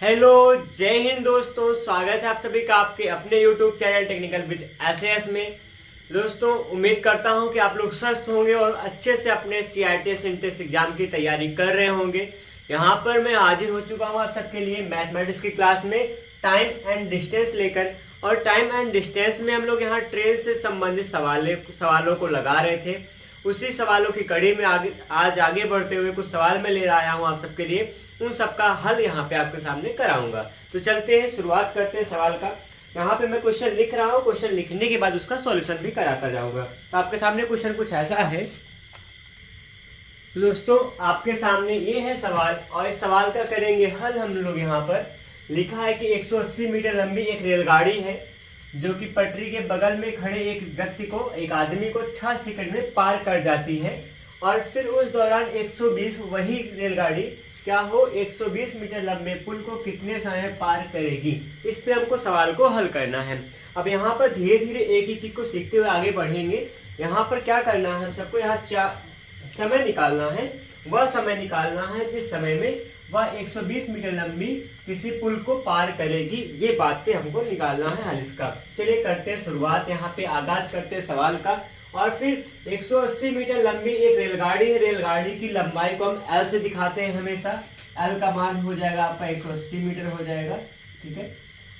Hello, जय हिंद दोस्तों। स्वागत है आप सभी का आपके अपने YouTube channel technical with SAS में। दोस्तों, उम्मीद करता हूं कि आप लोग स्वस्थ होंगे और अच्छे से अपने CITS इंट्रेंस एग्जाम की तैयारी कर रहे होंगे। यहां पर मैं हाजिर हो चुका हूं आप सबके लिए मैथमेटिक्स की क्लास में टाइम एंड डिस्टेंस लेकर। और टाइम एंड डिस्टेंस में हम लोग यहाँ ट्रेन से संबंधित सवालों को लगा रहे थे। उसी सवालों की कड़ी में आज आगे बढ़ते हुए कुछ सवाल मैं ले आया हूँ आप सबके लिए। उन सबका हल यहाँ पे आपके सामने कराऊंगा। तो चलते हैं, शुरुआत करते हैं सवाल का। यहाँ पे मैं क्वेश्चन लिख रहा हूँ, क्वेश्चन लिखने के बाद उसका सॉल्यूशन भी कराता जाऊंगा। तो आपके सामने क्वेश्चन कुछ ऐसा है। दोस्तों, आपके सामने ये है सवाल और इस सवाल का करेंगे हल हम लोग। यहाँ पर लिखा है कि 180 मीटर लंबी एक रेलगाड़ी है जो कि पटरी के बगल में खड़े एक आदमी को 6 सेकंड में पार कर जाती है। और फिर उस दौरान 120 वही रेलगाड़ी क्या हो 120 मीटर लंबे पुल को कितने समय में पार करेगी। इस पे हमको सवाल को हल करना है। अब यहाँ पर धीरे धीरे एक ही चीज को सीखते हुए आगे बढ़ेंगे। यहाँ पर क्या करना है, हम सबको यहाँ समय निकालना है। वह समय निकालना है जिस समय में वह 120 मीटर लंबी किसी पुल को पार करेगी। ये बात पे हमको निकालना है हल इसका। चलिए करते हैं शुरुआत, यहाँ पे आगाज करते हैं सवाल का। और फिर 180 मीटर लंबी एक रेलगाड़ी है। रेलगाड़ी की लंबाई को हम L से दिखाते हैं हमेशा। L का मान हो जाएगा आपका 180 मीटर हो जाएगा, ठीक है।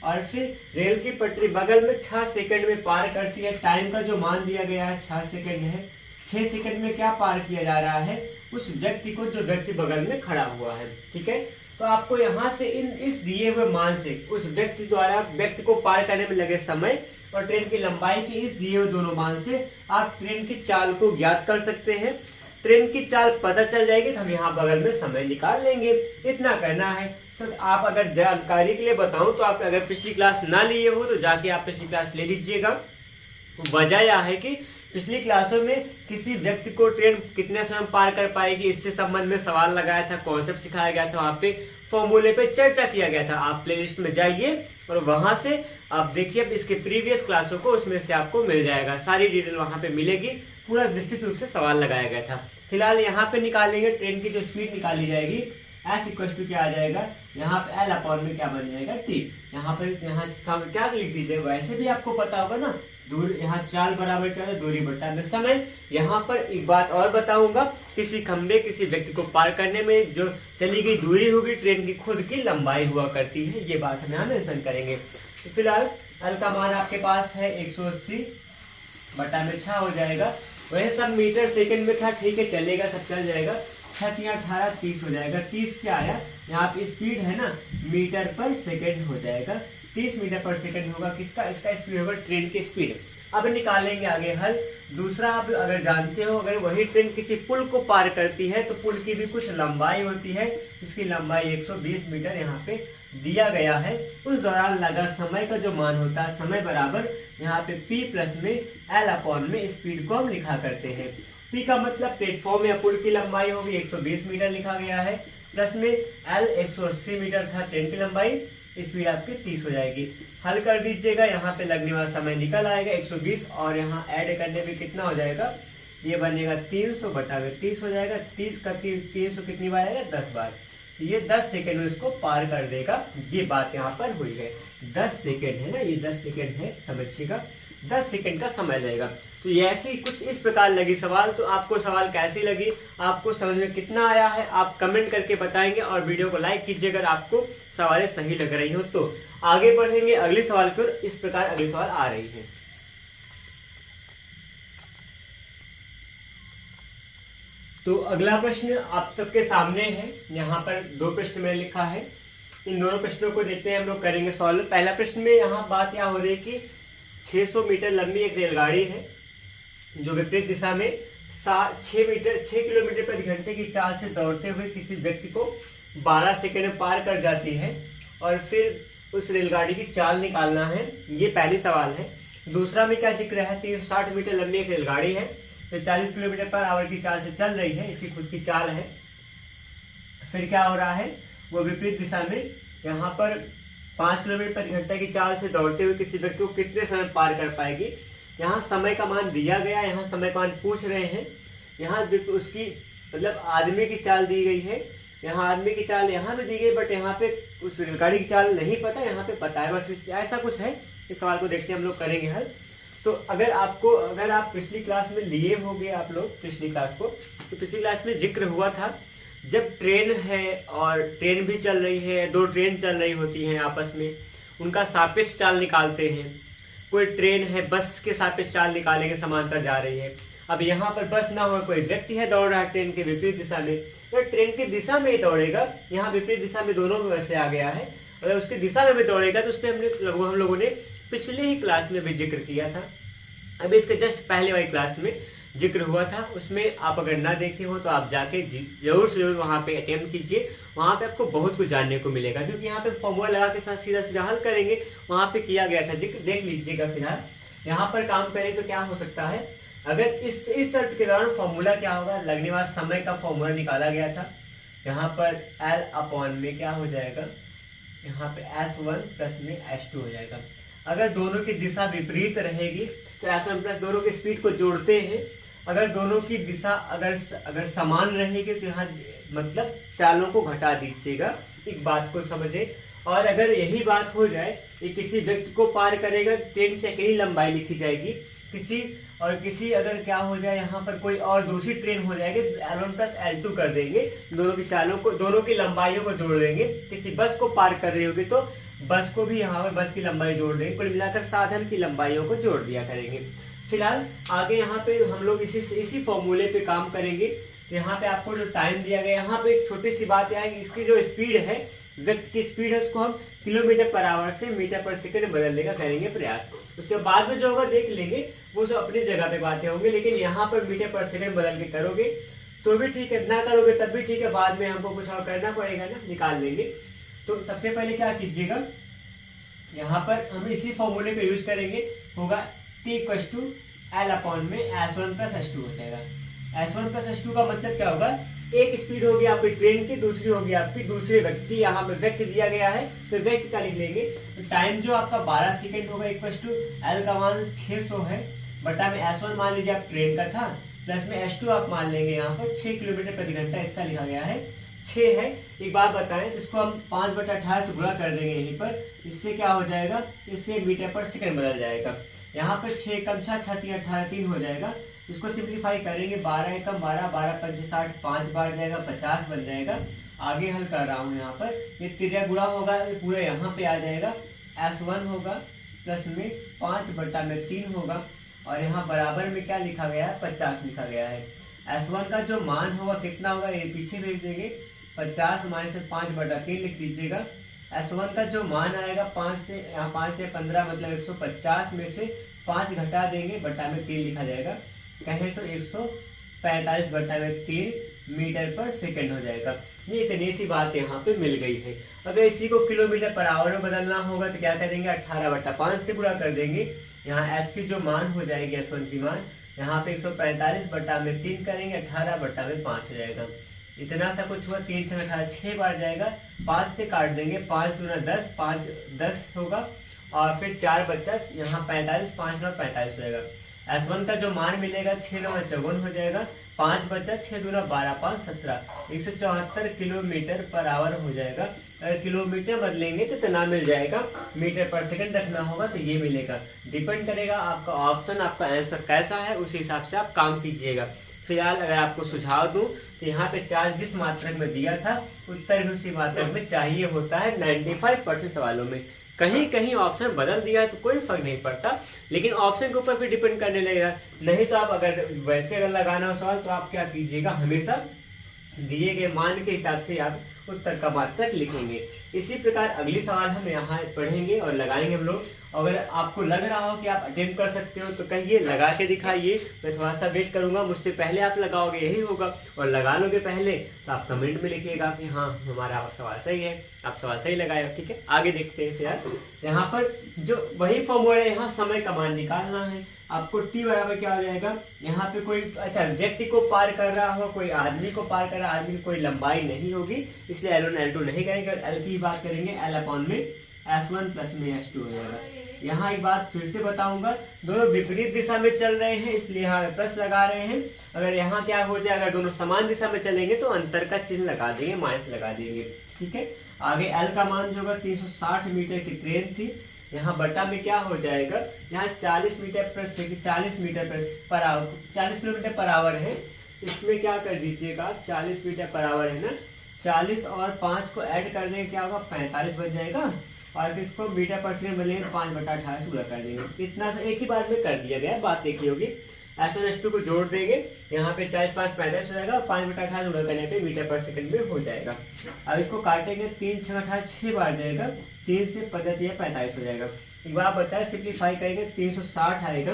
और फिर रेल की पटरी बगल में 6 सेकंड में पार करती है। टाइम का जो मान दिया गया है 6 सेकंड है। 6 सेकंड में क्या पार किया जा रहा है, उस व्यक्ति को जो व्यक्ति बगल में खड़ा हुआ है, ठीक है। तो आपको यहाँ से इस दिए हुए मान से उस व्यक्ति को पार करने में लगे समय और ट्रेन की लंबाई के इस दिए हुए दोनों मान से आप ट्रेन की चाल को ज्ञात कर सकते हैं। ट्रेन की चाल पता चल जाएगी तो हम यहाँ बगल में समय निकाल लेंगे। इतना करना है। तो आप अगर जानकारी के लिए बताऊं तो आप अगर पिछली क्लास ना लिए हो तो जाके आप पिछली क्लास ले लीजिएगा। वजह यह है कि पिछली क्लासों में किसी व्यक्ति को ट्रेन कितने समय पार कर पाएगी इससे संबंध में सवाल लगाया था, कॉन्सेप्ट सिखाया गया था, वहाँ पे फॉर्मूले पे चर्चा किया गया था। आप प्लेलिस्ट में जाइए और वहां से आप देखिए इसके प्रीवियस क्लासों को, उसमें से आपको मिल जाएगा, सारी डिटेल वहां पे मिलेगी। पूरा विस्तृत रूप से सवाल लगाया गया था। फिलहाल यहाँ पे निकालेंगे ट्रेन की जो स्पीड निकाली जाएगी S इक्वल टू क्या आ जाएगा, यहाँ पे L अपॉन में क्या बन जाएगा T। यहाँ क्या लिख दीजिए, वैसे भी आपको पता होगा ना, दूर यहाँ चाल बराबर क्या है, दूरी बटा में समय। यहाँ पर एक बात और बताऊंगा, किसी खंबे किसी व्यक्ति को पार करने में जो चली गई दूरी होगी ट्रेन की खुद की लंबाई हुआ करती है। ये बात हम यहाँ मेंशन करेंगे। तो फिलहाल L का मान आपके पास है 180 बटा में 6 हो जाएगा। वही सब मीटर सेकंड में था, ठीक है, चलेगा, सब चल जाएगा। 6 × 18 30 हो जाएगा। 30 क्या आया, यहाँ पे स्पीड है ना, मीटर पर सेकंड हो जाएगा। 30 मीटर पर सेकंड होगा किसका, इसका स्पीड होगा ट्रेन की स्पीड। अब निकालेंगे आगे हल। दूसरा, आप अगर जानते हो अगर वही ट्रेन किसी पुल को पार करती है तो पुल की भी कुछ लंबाई होती है। इसकी लंबाई 120 मीटर यहाँ पे दिया गया है। उस दौरान लगा समय का जो मान होता है, समय बराबर यहाँ पे P प्लस में L अपॉन में स्पीड को हम लिखा करते हैं। P का मतलब प्लेटफॉर्म या पुल की लंबाई होगी 120 मीटर लिखा गया है, प्लस में L 180 मीटर था ट्रेन की लंबाई, स्पीड आपकी 30 हो जाएगी। हल कर दीजिएगा, यहाँ पे लगने वाला समय निकल आएगा 120 और यहाँ ऐड करने में कितना हो जाएगा, ये बनेगा 300 बटा में 30 हो जाएगा। 30 का 300 कितनी बार आएगा, 10 बार। ये 10 सेकंड में इसको पार कर देगा। ये बात यहाँ पर हुई है। 10 सेकंड है ना, ये 10 सेकंड है, समझिएगा। 10 सेकंड का समय लगेगा। तो ये ऐसी कुछ इस प्रकार लगी सवाल। तो आपको सवाल कैसी लगी, आपको समझ में कितना आया है, आप कमेंट करके बताएंगे और वीडियो को लाइक कीजिए अगर आपको सवालें सही लग रही हो। तो आगे बढ़ेंगे अगले सवाल की ओर। इस प्रकार अगले सवाल आ रही है। तो अगला प्रश्न आप सबके सामने है। यहाँ पर 2 प्रश्न में लिखा है। इन दोनों प्रश्नों को देखते हैं, हम लोग करेंगे सॉल्व। पहला प्रश्न में यहाँ बात यह हो रही है कि 600 मीटर लंबी एक रेलगाड़ी है जो विपरीत दिशा में 6 किलोमीटर प्रति घंटे की चाल से दौड़ते हुए किसी व्यक्ति को 12 सेकंड में पार कर जाती है। और फिर उस रेलगाड़ी की चाल निकालना है। ये पहली सवाल है। दूसरा में क्या जिक्र है, 360 मीटर लंबी एक रेलगाड़ी है जो 40 किलोमीटर पर आवर की चाल से चल रही है, इसकी खुद की चाल है। फिर क्या हो रहा है, वो विपरीत दिशा में यहाँ पर 5 किलोमीटर प्रति घंटे की चाल से दौड़ते हुए किसी व्यक्ति को कितने समय पार कर पाएगी। यहाँ समय का मान दिया गया, यहाँ समय का मान पूछ रहे हैं। यहाँ उसकी मतलब आदमी की चाल दी गई है, यहाँ आदमी की चाल यहाँ भी दी गई, बट यहाँ पे उस रेलगाड़ी की चाल नहीं पता, यहाँ पे पता है बस, ऐसा कुछ है। इस सवाल को देखते हैं हम लोग करेंगे हल। तो अगर आप पिछली क्लास में लिए होंगे आप लोग पिछली क्लास को, तो पिछली क्लास में जिक्र हुआ था जब ट्रेन है और ट्रेन भी चल रही है, दो ट्रेन चल रही होती हैं आपस में, उनका सापेक्ष चाल निकालते हैं। कोई ट्रेन है, बस के सापेक्ष चाल निकालेंगे, समांतर जा रही है। अब यहाँ पर बस ना हो, कोई व्यक्ति है दौड़ रहा है ट्रेन के विपरीत दिशा में, तो ट्रेन की दिशा में ही दौड़ेगा। यहाँ विपरीत दिशा में दोनों में वैसे आ गया है, अगर उसकी दिशा में भी दौड़ेगा तो उस पर हम लोगों ने पिछले ही क्लास में भी जिक्र किया था। अभी इसके जस्ट पहले वाली क्लास में जिक्र हुआ था, उसमें आप अगर ना देखे हो तो आप जाके जरूर से जरूर वहाँ पे अटेम्प्ट कीजिए। वहाँ पे आपको बहुत कुछ जानने को मिलेगा, क्योंकि यहाँ पे फॉर्मूला लगा के साथ सीधा सीधा हल करेंगे, वहाँ पे किया गया था जिक्र, देख लीजिएगा। फिलहाल यहाँ पर काम करें तो क्या हो सकता है, अगर इस शर्त के दौरान फॉर्मूला क्या होगा, लगने वाले समय का फॉर्मूला निकाला गया था। यहाँ पर L अपॉन में क्या हो जाएगा, यहाँ पे S1 प्लस में S2 हो जाएगा। अगर दोनों की दिशा विपरीत रहेगी तो S1 प्लस, दोनों की स्पीड को जोड़ते हैं, अगर दोनों की दिशा अगर समान रहेगी तो यहाँ मतलब चालों को घटा दीजिएगा, एक बात को समझे। और अगर यही बात हो जाए कि किसी व्यक्ति को पार करेगा, ट्रेन से अकेली लंबाई लिखी जाएगी, किसी अगर क्या हो जाए यहाँ पर कोई और दूसरी ट्रेन हो जाएगी, L1 प्लस L2 कर देंगे, दोनों की चालों को, दोनों की लंबाइयों को जोड़ देंगे। किसी बस को पार कर रही होगी तो बस को भी यहाँ पर बस की लंबाई जोड़ देंगे, कुल मिलाकर साधन की लंबाइयों को जोड़ दिया करेंगे। फिलहाल आगे यहाँ पे हम लोग इसी फॉर्मूले पे काम करेंगे। तो यहाँ पे आपको जो टाइम दिया गया, यहाँ पे एक छोटी सी बात है, इसकी जो स्पीड है, व्यक्ति की स्पीड है, उसको हम किलोमीटर पर आवर से मीटर पर सेकंड बदलने का करेंगे प्रयास। उसके बाद में जो होगा देख लेंगे, वो सब अपनी जगह पे बातें होंगी, लेकिन यहाँ पर मीटर पर सेकंड बदल के करोगे तो भी ठीक है, ना करोगे तब भी ठीक है, बाद में हमको कुछ और करना पड़ेगा ना, निकाल लेंगे। तो सबसे पहले क्या कीजिएगा, यहाँ पर हम इसी फॉर्मूले को यूज करेंगे, होगा T = L अपॉन में S1 प्लस S2 हो जाएगा। S1 प्लस S2 का मतलब क्या होगा, एक स्पीड होगी आपकी ट्रेन की, दूसरी होगी आपकी दूसरे व्यक्ति, यहाँ पे व्यक्ति दिया गया है तो व्यक्ति का लिख लेंगे। तो टाइम जो आपका 12 सेकंड होगा, L का मान 600 है, बटा में S1 मान लीजिए आप ट्रेन का था, प्लस में S2 आप मान लेंगे यहाँ पर 6 किलोमीटर प्रति घंटा, इसका लिखा गया है 6 है। एक बात बताएं, इसको हम 5/18 से गुणा कर देंगे यहीं पर, इससे क्या हो जाएगा, इससे मीटर पर सेकंड बदल जाएगा। यहाँ पर 6 कम 6 6 3 18 3 हो जाएगा। इसको सिंप्लीफाई करेंगे, 12 एकम 12, 12 पंच 60, 5 बार जाएगा 50 बन जाएगा। आगे हल कर रहा हूँ यहाँ पर, ये त्रिज्या गुणा होगा, पूरा यहाँ पे आ जाएगा, S1 होगा प्लस में 5/3 होगा, और यहाँ बराबर में क्या लिखा गया है, 50 लिखा गया है। S1 का जो मान होगा कितना होगा, ये पीछे लिख देंगे, 50 माइनस 5/3 लिख दीजिएगा। S1 का जो मान आएगा 5 से 15 मतलब 150 में से 5 घटा देंगे, बटा में 3 लिखा जाएगा, कहें तो 145/3 मीटर पर सेकंड हो जाएगा। ये इतनी सी बात यहाँ पे मिल गई है। अगर इसी को किलोमीटर पर आवर में बदलना होगा तो क्या करेंगे, 18/5 से गुणा कर देंगे। यहाँ S की जो मान हो जाएगी, S1 की मान, यहाँ पे 145/3 करेंगे, 18/5 हो जाएगा। इतना सा कुछ हुआ, 3 से 18 6 बार जाएगा, 5 से काट देंगे, 5 दूना 10, 5 10 होगा, और फिर 4 बच्चा यहाँ 45, 5 9 45 हो जाएगा। S1 का जो मान मिलेगा 6 9 54 हो जाएगा, 5 बच्चा 6 दूना 12, 5 17, 174 किलोमीटर पर आवर हो जाएगा। अगर किलोमीटर बदलेंगे तो इतना मिल जाएगा, मीटर पर सेकंड रखना होगा तो ये मिलेगा। डिपेंड करेगा आपका ऑप्शन, आपका आंसर कैसा है, उस हिसाब से आप काम कीजिएगा। फिलहाल अगर आपको सुझाव दूं तो यहाँ पे चार्ज जिस मात्रक में दिया था, उत्तर भी उसी मात्रक में चाहिए होता है 95% सवालों में। कहीं कहीं ऑप्शन बदल दिया है तो कोई फर्क नहीं पड़ता, लेकिन ऑप्शन के ऊपर भी डिपेंड करने लगेगा। नहीं तो आप अगर वैसे अगर लगाना हो सवाल तो आप क्या कीजिएगा, हमेशा दिए गए मान के हिसाब से आप उत्तर का मात्रक लिखेंगे। इसी प्रकार अगली सवाल हम यहाँ पढ़ेंगे और लगाएंगे हम लोग। अगर आपको लग रहा हो कि आप अटेम्प्ट कर सकते हो तो कहिए, लगा के दिखाइए, मैं थोड़ा सा वेट करूंगा, मुझसे पहले आप लगाओगे यही होगा, और लगा लोगे पहले तो आप कमेंट में लिखिएगा कि हाँ हमारा सवाल सही है, आप सवाल सही लगाए। ठीक है, आगे देखते हैं। फिर यहाँ पर जो वही फॉर्मूला है, यहाँ समय का मान निकालना है आपको। T बराबर क्या हो जाएगा, यहाँ पे कोई अच्छा व्यक्ति को पार कर रहा हो, कोई आदमी को पार कर रहा है, आदमी की कोई लंबाई नहीं होगी, इसलिए L1 L2 नहीं करेंगे, L की बात करेंगे, L अपॉन में S1 प्लस में S2 हो जाएगा। यहाँ एक बात फिर से बताऊंगा, दोनों विपरीत दिशा में चल रहे हैं इसलिए यहाँ प्लस लगा रहे हैं। अगर यहाँ क्या हो जाए, अगर दोनों समान दिशा में चलेंगे तो अंतर का चिन्ह लगा देंगे, माइनस लगा देंगे। ठीक है, आगे L का मान जो होगा 360 मीटर की ट्रेन थी, यहाँ बटा में क्या हो जाएगा, यहाँ 40 metre per hour 40 kilometre per hour है, इसमें क्या कर दीजिएगा 40 मीटर पर आवर है ना, 40 और 5 को ऐड कर देंगे क्या होगा 45 बन जाएगा, और इसको मीटर पर सेकंड में लेंगे 5/28 गुणा कर देंगे। इतना सा एक ही बार में कर दिया गया, बात एक ही होगी। S1 S2 को जोड़ देंगे, यहाँ पे 40 5 45 हो जाएगा, और 5/28 गुणा करने पे मीटर पर सेकंड में हो जाएगा। अब इसको काटेंगे 3 6 18 6 बार जाएगा, 3 से 45 हो जाएगा। एक बार बताए सिंप्लीफाई करेंगे 360 आएगा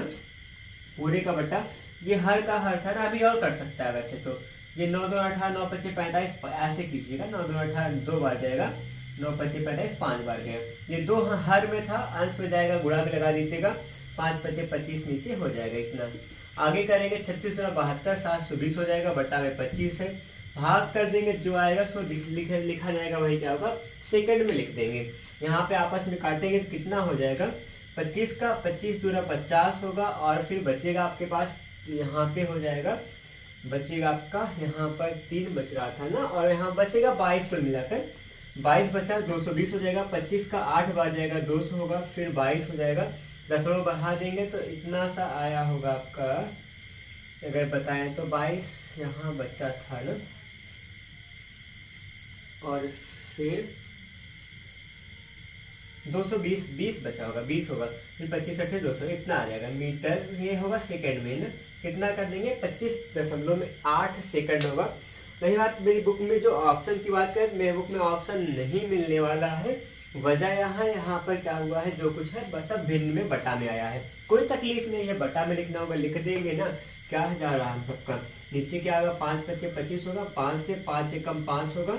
पूरे का बटा, ये हर का हर था ना, अभी और कर सकता है वैसे तो, ये 9 2 18 9 25 45 ऐसे कीजिएगा, 9 2 18 2 बार जाएगा, 9 25 45 5 बार गया, ये 2 हर में था, अंश में जाएगा, गुणा में लगा दीजिएगा, 5 25 25 नीचे हो जाएगा इतना। आगे करेंगे 36 × 72 720 हो जाएगा, बटा में 25 है, भाग कर देंगे, जो आएगा सो लिखा जाएगा, वही क्या होगा सेकंड में लिख देंगे। यहाँ पे आपस में काटेंगे तो कितना हो जाएगा, 25 का 25 दूना 50 होगा, और फिर बचेगा आपके पास यहाँ पे हो जाएगा, बचेगा आपका यहाँ पर 3 बच रहा था ना, और यहाँ बचेगा 22 पर मिलाकर 22 बचा 220 हो जाएगा, 25 का 8 बार जाएगा 200 होगा, फिर 22 हो जाएगा, दशमलव बढ़ा देंगे तो इतना सा आया होगा आपका, अगर बताएं तो 22 यहाँ बचा था ना, और फिर 220 20 बचा होगा, 20 होगा, फिर 25 8 200 इतना आ जाएगा मीटर, ये होगा सेकंड में ना, कितना कर देंगे 25.8 सेकंड होगा। रही बात मेरी बुक में जो ऑप्शन की बात करें, मेरी बुक में ऑप्शन नहीं मिलने वाला है, वजह यहाँ पर क्या हुआ है, जो कुछ है बस अब भिन्न में बटा में आया है, कोई तकलीफ नहीं है, बटा में लिखना होगा, लिख देंगे ना, क्या जा रहा है हम सबका, नीचे क्या होगा 5 25 25 होगा, 5 से 5 से कम 5 होगा,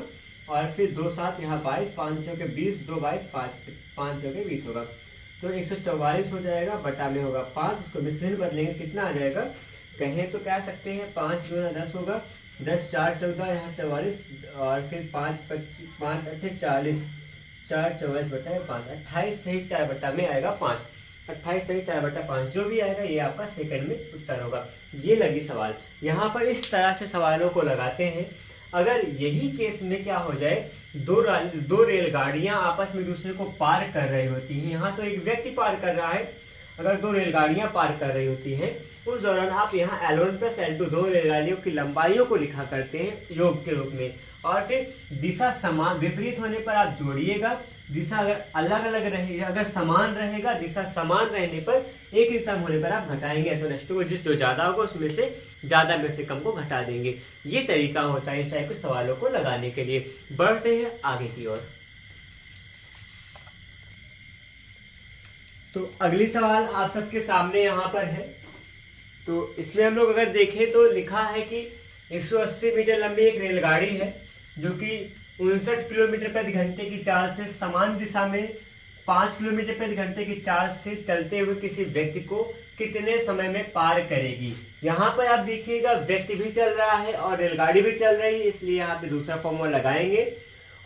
और फिर 2 7 यहाँ 22, 5 चौके 20, 2 22, 5 चौके 20 होगा, तो 144 हो जाएगा, बटा में होगा 5, इसको मिश्रण बदलेंगे कितना आ जाएगा, कहें तो कह सकते हैं 5 दूना 10 होगा, 10 4 14 यहाँ 44, और फिर 5 25 5 8 40, 4 44 बटा 5, 28 सही 4 बटा में आएगा 5, 28 सही 4 बटा 5, जो भी आएगा ये आपका सेकंड में उत्तर होगा। ये लगी सवाल, यहाँ पर इस तरह से सवालों को लगाते हैं। अगर यही केस में क्या हो जाए, दो रेलगाड़ियां आपस में दूसरे को पार कर रही होती हैं, यहाँ तो एक व्यक्ति पार कर रहा है, अगर 2 रेलगाड़ियां पार कर रही होती हैं, उस दौरान आप यहाँ L1 + L2 2 रेलगाड़ियों की लंबाइयों को लिखा करते हैं योग के रूप में, और फिर दिशा समान विपरीत होने पर आप जोड़िएगा, दिशा अगर अलग अलग रहेगा, अगर समान रहेगा, दिशा समान रहने पर एक दिशा होने पर आप घटाएंगे S1 S2 को, जो ज्यादा होगा उसमें से ज्यादा में से कम को घटा देंगे। ये तरीका होता है चाहे कुछ सवालों को लगाने के लिए। बढ़ते हैं आगे की ओर। तो अगली सवाल आप सबके सामने यहाँ पर है। तो इसमें हम लोग अगर देखें तो लिखा है कि 180 मीटर लंबी एक रेलगाड़ी है जो कि 59 किलोमीटर प्रति घंटे की चाल से समान दिशा में 5 किलोमीटर प्रति घंटे की चाल से चलते हुए किसी व्यक्ति को कितने समय में पार करेगी। यहाँ पर आप देखिएगा व्यक्ति भी चल रहा है और रेलगाड़ी भी चल रही है, इसलिए यहाँ पे दूसरा फॉर्मूला लगाएंगे।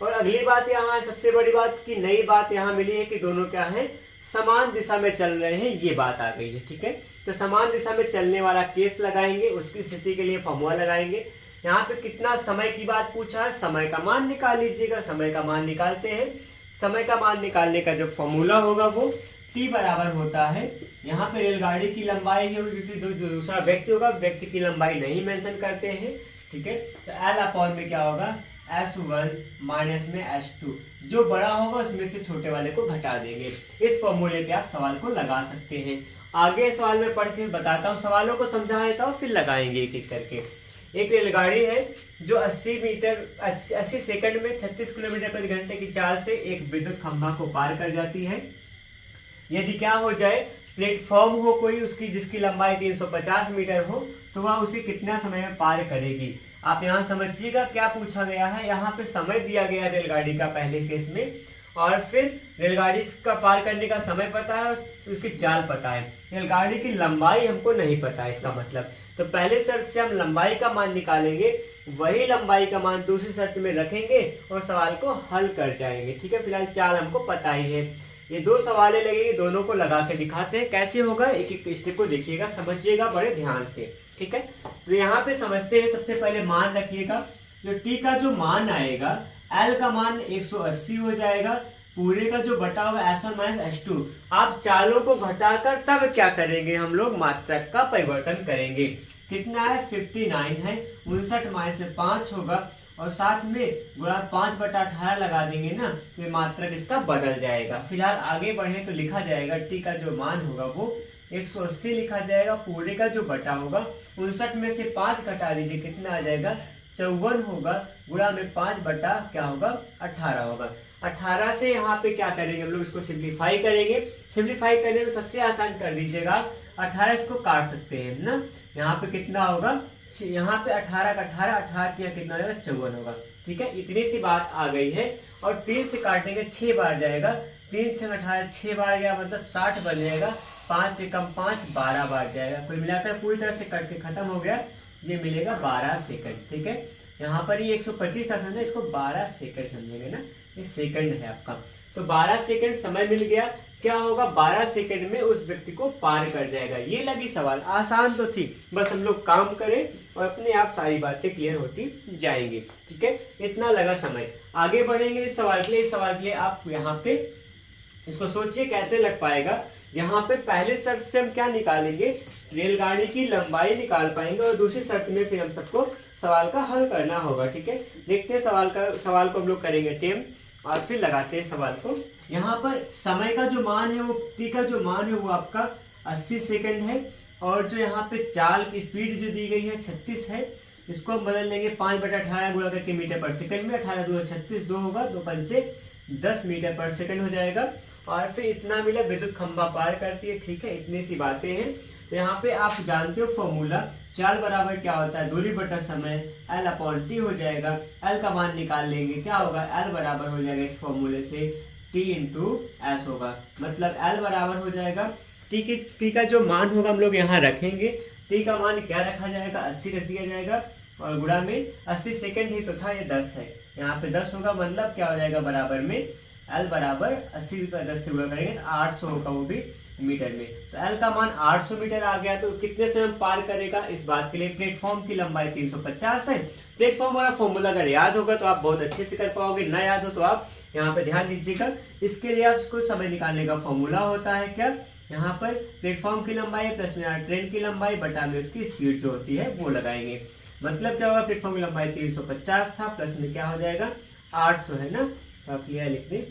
और अगली बात यहाँ सबसे बड़ी बात की नई बात यहाँ मिली है कि दोनों क्या है, समान दिशा में चल रहे हैं, ये बात आ गई है। ठीक है, तो समान दिशा में चलने वाला केस लगाएंगे, उसकी स्थिति के लिए फॉर्मूला लगाएंगे। यहाँ पे कितना समय की बात पूछा है, समय का मान निकाल लीजिएगा। समय का मान निकालते हैं। समय का मान निकालने का जो फॉर्मूला होगा वो T बराबर होता है, यहाँ पे रेलगाड़ी की लंबाई है, जो दूसरा व्यक्ति होगा, व्यक्ति की लंबाई नहीं मेंशन करते हैं। ठीक है, तो L में क्या होगा, S1 माइनस में S2, जो बड़ा होगा उसमें से छोटे वाले को घटा देंगे। इस फॉर्मूले पे आप सवाल को लगा सकते हैं। आगे सवाल में पढ़ के बताता हूँ, सवालों को समझा देता हूँ, फिर लगाएंगे एक एक करके। एक रेलगाड़ी है जो 80 सेकंड में 36 किलोमीटर प्रति घंटे की चाल से एक विद्युत खंभा को पार कर जाती है। यदि क्या हो जाए, प्लेटफॉर्म हो कोई उसकी जिसकी लंबाई 350 मीटर हो, तो वह उसे कितना समय में पार करेगी। आप यहाँ समझिएगा क्या पूछा गया है। यहाँ पे समय दिया गया रेलगाड़ी का पहले केस में, और फिर रेलगाड़ी का पार करने का समय पता है, उसकी चाल पता है, रेलगाड़ी की लंबाई हमको नहीं पता है। इसका मतलब तो पहले शर्त से हम लंबाई का मान निकालेंगे वही लंबाई का मान दूसरी शर्त में रखेंगे और सवाल को हल कर जाएंगे। ठीक है, फिलहाल चाल हमको पता ही है। ये दो सवालें लगेंगे, दोनों को लगा के दिखाते हैं कैसे होगा। एक एक स्टेप को देखिएगा, समझिएगा बड़े ध्यान से। ठीक है, तो यहाँ पे समझते हैं। सबसे पहले मान रखिएगा, जो टी का जो मान आएगा, एल का मान 180 हो जाएगा, पूरे का जो बटा हुआ S1 माइनस S2। आप चालों को घटाकर तब क्या करेंगे, हम लोग मात्रक का परिवर्तन करेंगे। कितना है, 59 है, 59 माइनस में 5 होगा और साथ में गुणा 5/18 लगा देंगे ना, ये मात्रक इसका बदल जाएगा। फिलहाल आगे बढ़े तो लिखा जाएगा टी का जो मान होगा वो 180 लिखा जाएगा, पूरे का जो बटा होगा 59 में से 5 घटा दीजिए, कितना आ जाएगा, 54 होगा, गुणा में 5 बटा क्या होगा, 18 होगा। 18 से यहाँ पे क्या करेंगे हम लोग, इसको सिंप्लीफाई करेंगे। सिंप्लीफाई करने में सबसे आसान कर दीजिएगा, 18 इसको काट सकते हैं ना। यहाँ पे कितना होगा, यहाँ पे 18 का 18 किया कितना हो जाएगा, 54 होगा। ठीक है, इतनी सी बात आ गई है। और 3 से काटेंगे 6 बार जाएगा, 3 6 18, 6 बार गया मतलब 60 बन जाएगा। 5 से कम 5, 12 बार जाएगा। कुल मिलाकर पूरी तरह से कट के खत्म हो गया, ये मिलेगा 12 सेकंड। ठीक है, यहाँ पर ये 125 था समझे, इसको 12 सेकंड समझेंगे ना, ये सेकंड है आपका। तो 12 सेकंड समय मिल गया। क्या होगा, 12 सेकंड में उस व्यक्ति को पार कर जाएगा। ये लगी सवाल, आसान तो थी, बस हम लोग काम करें और अपने आप सारी बातें क्लियर होती जाएंगी। ठीक है, इतना लगा समय। आगे बढ़ेंगे इस सवाल के लिए। इस सवाल के लिए आप यहाँ पे इसको सोचिए कैसे लग पाएगा। यहाँ पे पहले शर्त से हम क्या निकालेंगे, रेलगाड़ी की लंबाई निकाल पाएंगे और दूसरी शर्त में फिर हम सबको सवाल का हल करना होगा। ठीक है, देखते हैं सवाल को हम लोग करेंगे अटेम्प्ट और फिर लगाते हैं सवाल को। यहाँ पर समय का जो मान है वो, टी का जो मान है वो आपका 80 सेकंड है और जो यहाँ पे चाल की स्पीड जो दी गई है 36 है। इसको हम बदल लेंगे 5/18 गुणा करके मीटर पर सेकंड में। 18 2 36, 2 होगा, 2 पंचे 10 मीटर पर सेकंड हो जाएगा। और फिर इतना मिला, विद्युत खंभा पार करती है। ठीक है, इतनी सी बातें हैं। तो यहाँ पे आप जानते हो फॉर्मूला, चाल बराबर क्या होता है, दूरी बटा समय, L/T हो जाएगा। L का मान निकाल लेंगे, क्या होगा, L बराबर हो जाएगा इस फॉर्मूले से T × S होगा। मतलब L बराबर हो जाएगा T का जो मान होगा हम लोग यहाँ रखेंगे। T का मान क्या रखा जाएगा, 80 रख दिया जाएगा और गुणा में 80 सेकंड ही तो था, ये 10 है, यहाँ पे 10 होगा। मतलब क्या हो जाएगा, बराबर में L बराबर 80 का 10 से गुणा करेंगे तो 800 होगा, वो भी मीटर में। तो L का मान 800 मीटर आ गया। तो कितने से हम पार करेगा, इस बात के लिए प्लेटफॉर्म की लंबाई 350 है। प्लेटफॉर्म वाला फॉर्मूला अगर याद होगा तो आप बहुत अच्छे से कर पाओगे, ना याद हो तो आप यहाँ पे ध्यान दीजिएगा। इसके लिए आपको समय निकालने का फॉर्मूला होता है क्या, यहाँ पर प्लेटफॉर्म की लंबाई प्लस में ट्रेन की लंबाई बटा में उसकी स्पीड जो होती है वो लगाएंगे। मतलब क्या होगा, प्लेटफॉर्म की लंबाई 350 था, प्लस में क्या हो जाएगा 800 है ना, तो आप क्लियर लिख दें।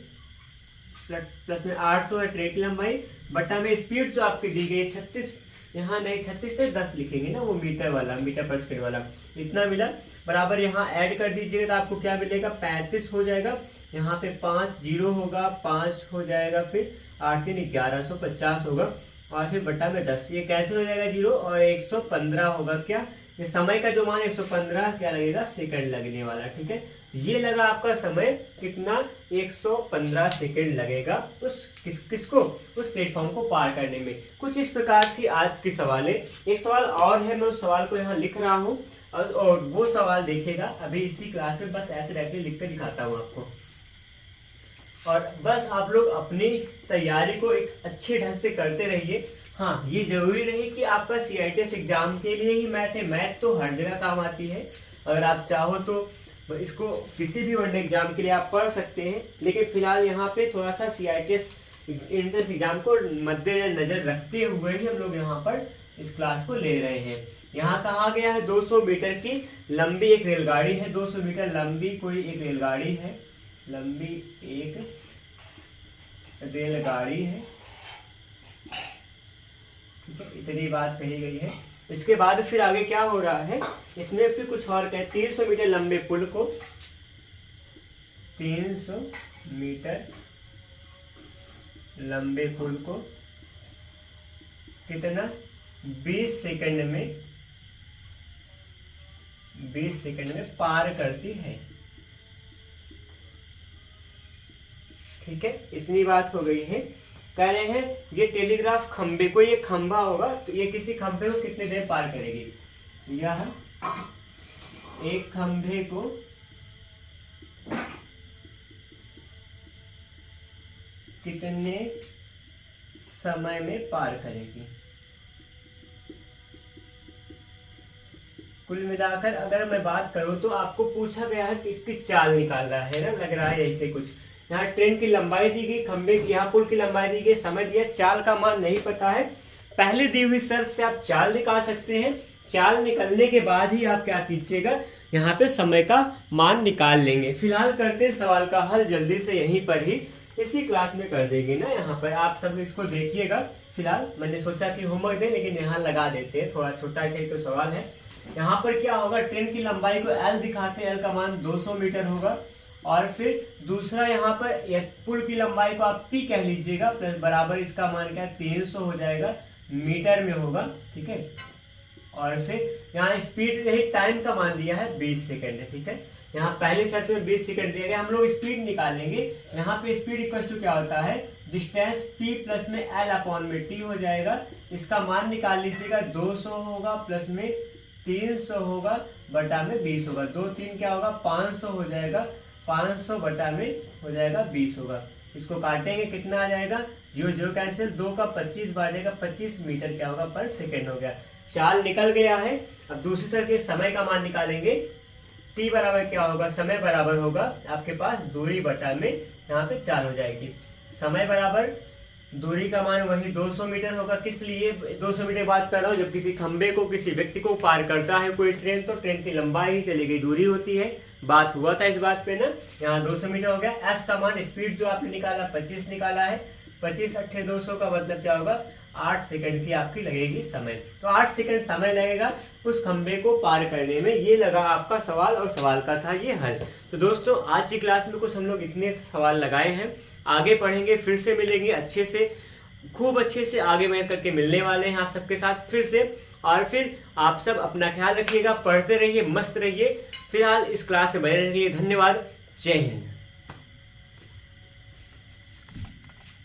प्लस में 800 है ट्रेन की लंबाई, बटा में स्पीड जो आपकी दी गई है 36, यहाँ नहीं 36 से 10 लिखेंगे ना, वो मीटर वाला, मीटर पर सेकंड वाला, इतना मिला। बराबर यहाँ ऐड कर दीजिएगा तो आपको क्या मिलेगा, 35 हो जाएगा। यहाँ पे 5 0 होगा, 5 हो जाएगा, फिर 8 3 1150 होगा और फिर बटा में 10। ये कैसे हो जाएगा 0 और 115 होगा। क्या, ये समय का जो मान 115 क्या लगेगा, सेकंड लगने वाला। ठीक है, ये लगा आपका समय कितना, 115 सेकंड लगेगा उस किसको, उस प्लेटफॉर्म को पार करने में। कुछ इस प्रकार थी आज की सवालें। एक सवाल और है, मैं उस सवाल को यहाँ लिख रहा हूँ और वो सवाल देखिएगा अभी इसी क्लास में, बस ऐसे डायरेक्टली लिख कर दिखाता हूँ आपको। और बस आप लोग अपनी तैयारी को एक अच्छे ढंग से करते रहिए। हाँ, ये जरूरी नहीं कि आपका CITS एग्जाम के लिए ही मैथ है, मैथ तो हर जगह काम आती है। अगर आप चाहो तो इसको किसी भी वनडे एग्जाम के लिए आप पढ़ सकते हैं, लेकिन फिलहाल यहाँ पे थोड़ा सा CITS एंट्रेंस एग्जाम को मद्देनजर रखते हुए ही हम लोग यहाँ पर इस क्लास को ले रहे हैं। यहाँ कहा गया है 200 मीटर की लंबी एक रेलगाड़ी है, 200 मीटर लंबी कोई एक रेलगाड़ी है, लंबी एक रेलगाड़ी है। ठीक है, इतनी बात कही गई है। इसके बाद फिर आगे क्या हो रहा है, इसमें फिर कुछ और कहे, 300 मीटर लंबे पुल को, 300 मीटर लंबे पुल को कितना, 20 सेकंड में पार करती है। ठीक है, इतनी बात हो गई है। कह रहे हैं ये टेलीग्राफ खंबे को, ये खंबा होगा तो ये किसी खंबे को कितने देर पार करेगी, यह एक खंभे को कितने समय में पार करेगी। कुल मिलाकर अगर मैं बात करूं तो आपको पूछा गया है कि इसकी चाल निकालना है ना, लग रहा है ऐसे कुछ। यहाँ ट्रेन की लंबाई दी गई, खंबे की, यहाँ पुल की लंबाई दी गई, समय दिया, चाल का मान नहीं पता है। पहले दी हुई शर्त से आप चाल निकाल सकते हैं। चाल निकलने के बाद ही आप क्या कीजिएगा, यहाँ पे समय का मान निकाल लेंगे। फिलहाल करते हैं सवाल का हल जल्दी से, यहीं पर ही इसी क्लास में कर देंगे ना। यहाँ पर आप सब इसको देखिएगा। फिलहाल मैंने सोचा कि होमवर्क दे, लेकिन यहाँ लगा देते हैं, थोड़ा छोटा सा ही तो सवाल है। यहाँ पर क्या होगा, ट्रेन की लंबाई को L दिखाते हैं, L का मान 200 मीटर होगा। और फिर दूसरा यहाँ पर पुल की लंबाई को आप P कह लीजिएगा, प्लस बराबर इसका मान क्या है 300 हो जाएगा, मीटर में होगा, ठीक है। और फिर यहाँ स्पीड, यही टाइम का मान दिया है 20 सेकंड है, ठीक है। यहाँ पहले सेट में 20 सेकंड दिया गया, हम लोग स्पीड निकालेंगे। यहाँ पे स्पीड इक्वल टू क्या होता है, डिस्टेंस P प्लस में L अपॉन में T हो जाएगा। इसका मान निकाल लीजिएगा, 200 होगा प्लस में 300 होगा बटा में 20 होगा, 2 3 क्या होगा 500 हो जाएगा, 500 बटा में हो जाएगा 20 होगा। इसको काटेंगे कितना आ जाएगा, 0 0 कैंसिल, 2 का 25 बाजेगा, 25 मीटर क्या होगा पर सेकेंड हो गया। चाल निकल गया है। अब दूसरी सर के समय का मान निकालेंगे। टी बराबर क्या होगा, समय बराबर होगा आपके पास दूरी बटा में यहाँ पे चाल हो जाएगी। समय बराबर दूरी का मान वही 200 मीटर होगा। किस लिए 200 मीटर बात कर रहा हूँ, जब किसी खंबे को, किसी व्यक्ति को पार करता है कोई ट्रेन, तो ट्रेन की लंबाई ही चली गई दूरी होती है। बात हुआ था इस बात पे ना। यहाँ 200 मीटर हो गया। एस का मान, स्पीड जो आपने निकाला 25 निकाला है, 25 × 200 का मतलब क्या होगा, 8 सेकंड की आपकी लगेगी समय। तो 8 सेकंड समय लगेगा उस खंबे को पार करने में। ये लगा आपका सवाल, और सवाल का था ये हल। तो दोस्तों आज की क्लास में कुछ हम लोग इतने सवाल लगाए हैं। आगे पढ़ेंगे, फिर से मिलेंगे अच्छे से, खूब अच्छे से आगे बढ़ करके मिलने वाले हैं आप सबके साथ फिर से। और फिर आप सब अपना ख्याल रखिएगा, पढ़ते रहिए, मस्त रहिए। फिलहाल इस क्लास से बने रहिए। धन्यवाद, जय हिंद।